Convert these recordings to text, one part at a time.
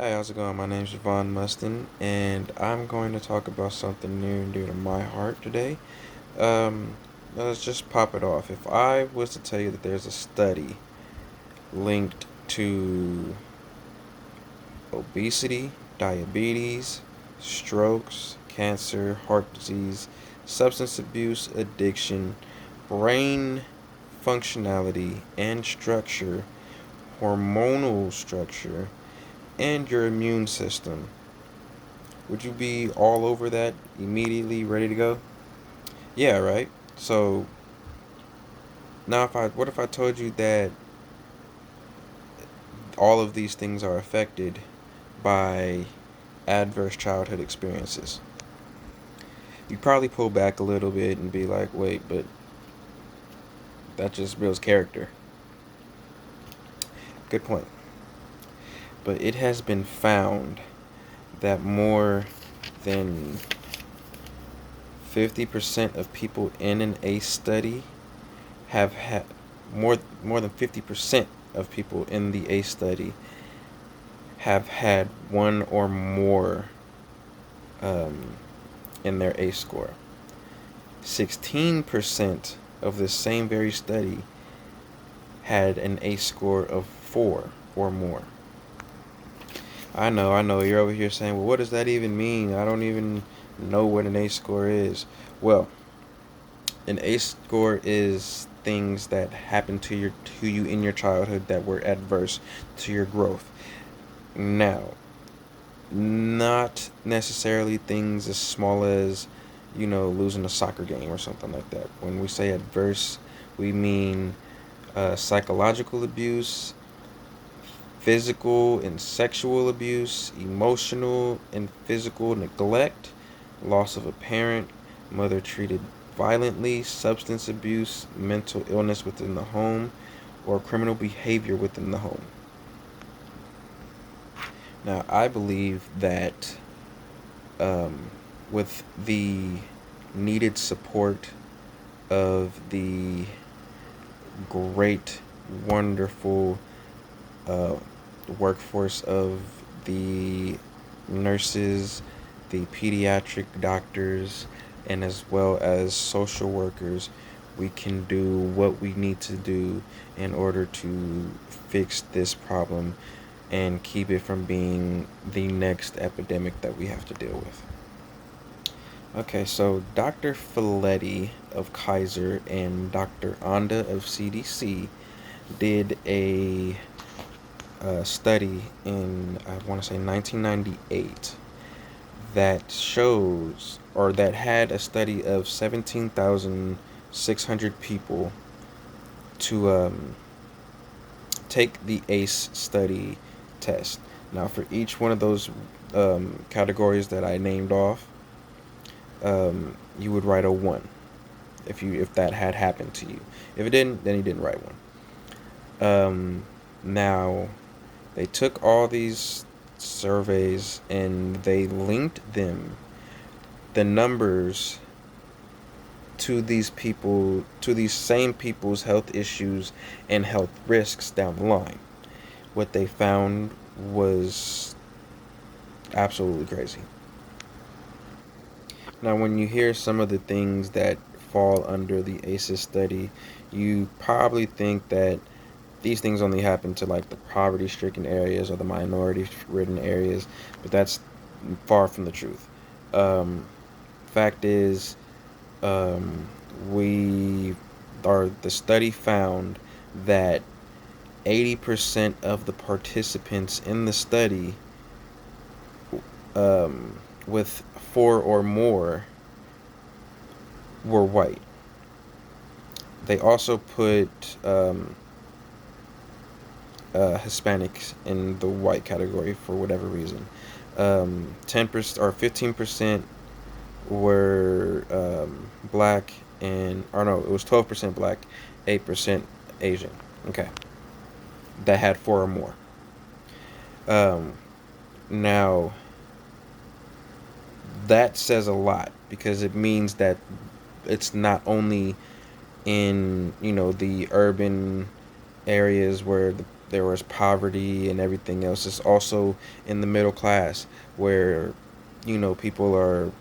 Hey, how's it going? My name's Javon Mustin, and I'm going to talk about something near and dear to my heart today. Um, let's just pop it off. If I was to tell you that there's a study linked to obesity, diabetes, strokes, cancer, heart disease, substance abuse, addiction, brain functionality and structure, hormonal structure, and your immune system, would you be all over that immediately, ready to go? Yeah, right. So now, if I what if I told you that all of these things are affected by adverse childhood experiences? You'd probably pull back a little bit and be like, "Wait, but that just builds character." Good point. But it has been found that more than 50% of people in an ACE study have had more than 50% of people in the ACE study have had one or more um, in their ACE score. 16% of this same very study had an ACE score of 4 or more. I know. You're over here saying, well, what does that even mean? I don't even know what an ACE score is. Well, an ACE score is things that happened to you in your childhood that were adverse to your growth. Now, not necessarily things as small as, losing a soccer game or something like that. When we say adverse, we mean psychological abuse, physical and sexual abuse, emotional and physical neglect, loss of a parent, mother treated violently, substance abuse, mental illness within the home, or criminal behavior within the home. Now, I believe that um, with the needed support of the great, wonderful uh, workforce of the nurses, the pediatric doctors, and as well as social workers, we can do what we need to do in order to fix this problem and keep it from being the next epidemic that we have to deal with. Okay, so Dr. Filetti of Kaiser and Dr. Anda of CDC did a study in, I want to say, 1998 that shows, or that had a study of 17,600 people to take the ACE study test. Now, for each one of those categories that I named off, you would write a 1 if that had happened to you. If it didn't, then you didn't write one. Now, they took all these surveys and they linked the numbers, to these same people's health issues and health risks down the line. What they found was absolutely crazy. Now, when you hear some of the things that fall under the ACEs study, you probably think that these things only happen to like the poverty stricken areas or the minority ridden areas, but that's far from the truth. Um, Fact is, um, we the study found that 80% of the participants in the study, with 4 or more, were white. They also put Hispanics in the white category for whatever reason. 10% or 15% were black, and or no, it was 12% black, 8% Asian. Okay, that had 4 or more. Um, Now that says a lot because it means that it's not only in the urban areas where there was poverty and everything else. It's also in the middle class where, people are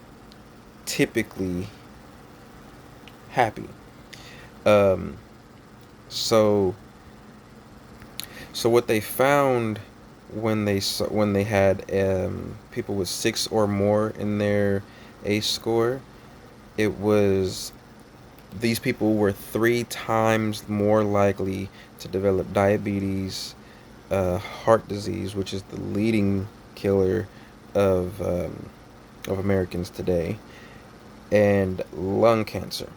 typically happy. Um, so so what they found when they had people with six or more in their ACE score, it was these people were three times more likely to develop diabetes, heart disease, which is the leading killer of Americans today, and lung cancer.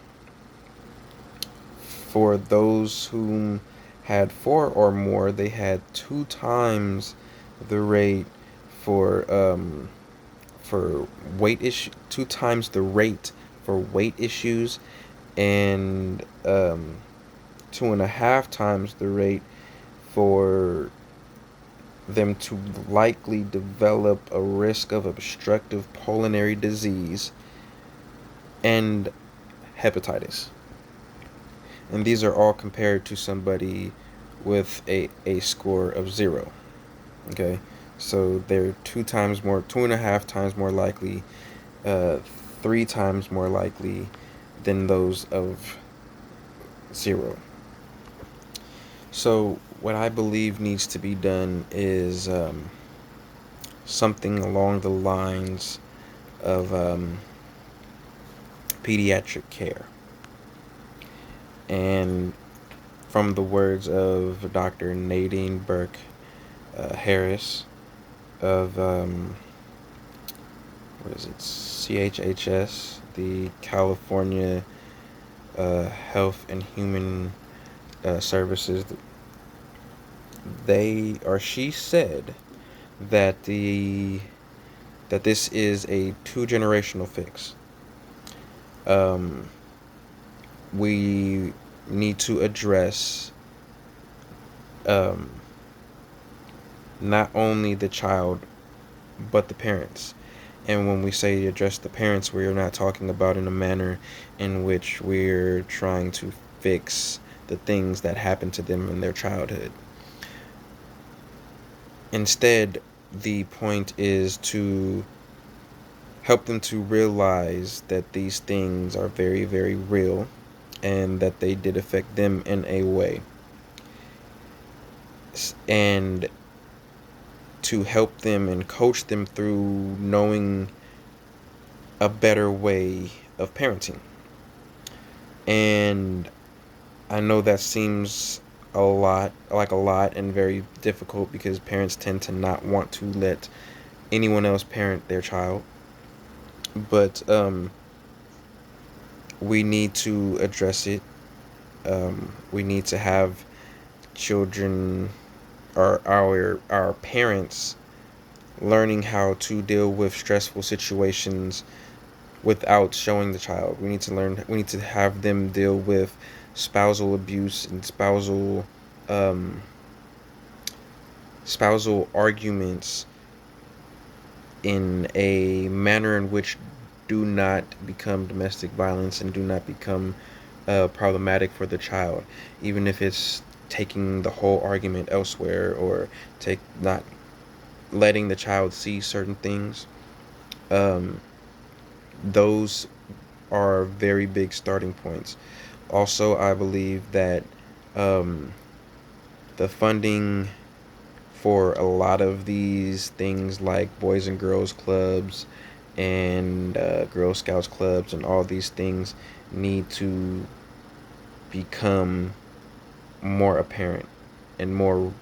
For those whom had four or more, they had two times the rate for weight issue, two times the rate for weight issues, and 2.5 times the rate for them to likely develop a risk of obstructive pulmonary disease and hepatitis. And these are all compared to somebody with a score of 0. Okay, so they're 2.5 times more likely, uh, 3 times more likely than those of 0. So what I believe needs to be done is something along the lines of pediatric care. And from the words of Dr. Nadine Burke Harris of what is it, CHHS, the California Health and Human Services, she said that this is a 2-generational fix. We need to address not only the child but the parents. And when we say address the parents, we're not talking about in a manner in which we're trying to fix the things that happened to them in their childhood. Instead, the point is to help them to realize that these things are very, very real and that they did affect them in a way. And to help them and coach them through knowing a better way of parenting. And I know that seems a lot and very difficult because parents tend to not want to let anyone else parent their child. But we need to address it. We need to have children, or our parents, learning how to deal with stressful situations without showing the child. We need to have them deal with spousal abuse and spousal arguments in a manner in which do not become domestic violence and do not become problematic for the child, even if it's taking the whole argument elsewhere or not letting the child see certain things. Those are very big starting points. Also, I believe that the funding for a lot of these things like Boys and Girls Clubs and Girl Scouts clubs and all these things need to become more apparent and more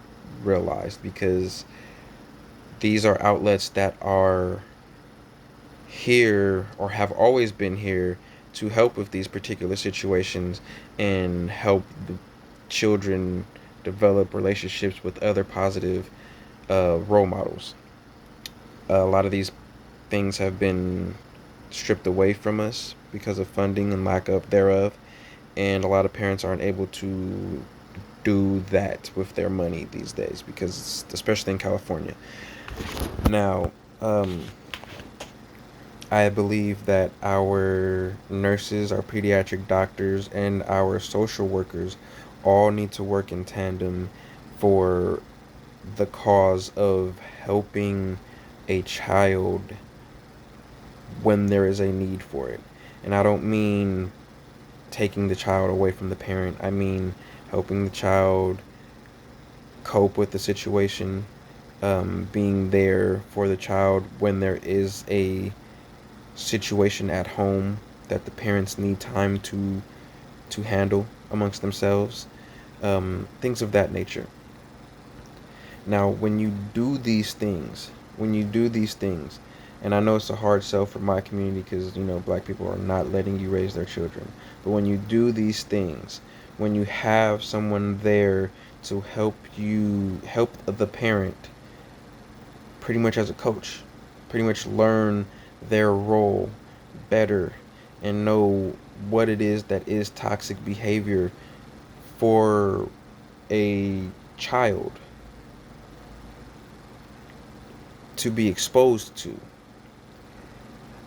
realized, because these are outlets that are here or have always been here to help with these particular situations and help the children develop relationships with other positive role models. A lot of these things have been stripped away from us because of funding and lack of thereof, and a lot of parents aren't able to do that with their money these days, because especially in California. Now, I believe that our nurses, our pediatric doctors, and our social workers all need to work in tandem for the cause of helping a child when there is a need for it. And I don't mean taking the child away from the parent. I mean helping the child cope with the situation, being there for the child when there is a situation at home that the parents need time to handle amongst themselves, things of that nature. Now, when you do these things, and I know it's a hard sell for my community because, black people are not letting you raise their children. But when you do these things, when you have someone there to help the parent pretty much as a coach, pretty much learn their role better and know what it is that is toxic behavior for a child to be exposed to,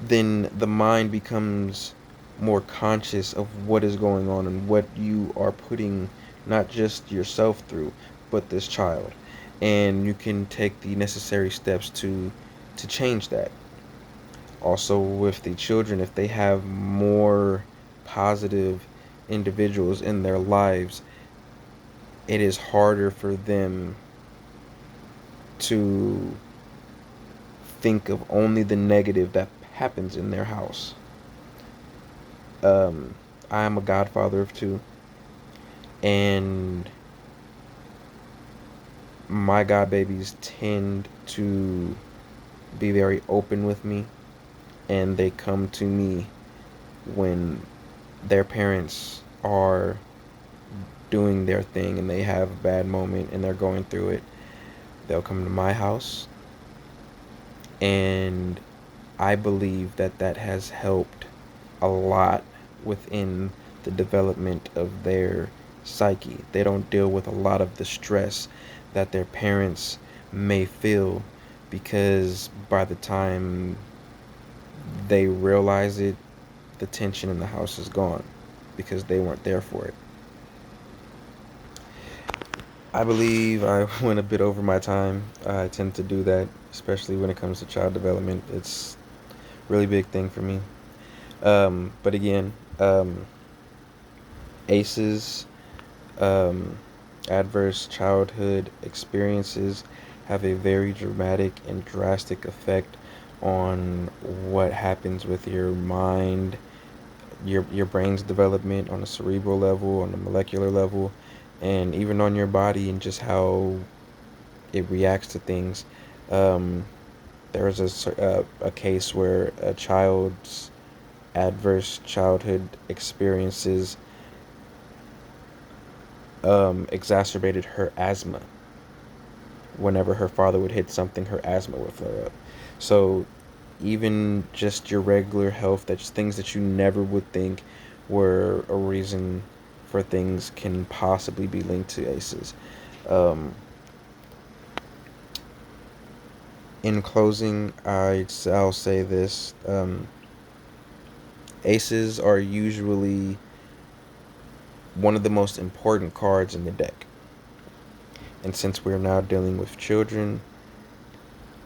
then the mind becomes more conscious of what is going on and what you are putting not just yourself through, but this child. And you can take the necessary steps to change that. Also, with the children, if they have more positive individuals in their lives, it is harder for them to think of only the negative that happens in their house. Um, I am a godfather of two, and my god babies tend to be very open with me, and they come to me when their parents are doing their thing and they have a bad moment and they're going through it. They'll come to my house, and I believe that that has helped a lot within the development of their psyche. They don't deal with a lot of the stress that their parents may feel, because by the time they realize it, the tension in the house is gone because they weren't there for it. I believe I went a bit over my time. I tend to do that, especially when it comes to child development. It's a really big thing for me. But again, ACEs, um, adverse childhood experiences, have a very dramatic and drastic effect on what happens with your mind, your brain's development on a cerebral level, on a molecular level, and even on your body and just how it reacts to things. Um, there was a case where a child's adverse childhood experiences exacerbated her asthma. Whenever her father would hit something, her asthma would flare up. So even just your regular health, that's things that you never would think were a reason for things, can possibly be linked to ACEs. Um, in closing, I'll say this. ACEs are usually one of the most important cards in the deck. And since we're now dealing with children,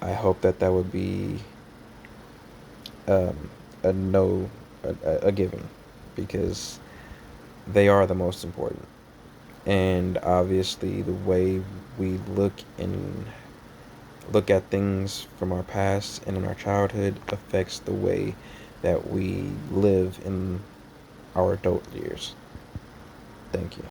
I hope that that would be um, a no, a given, because they are the most important. And obviously, the way we look at things from our past and in our childhood affects the way that we live in our adult years. Thank you.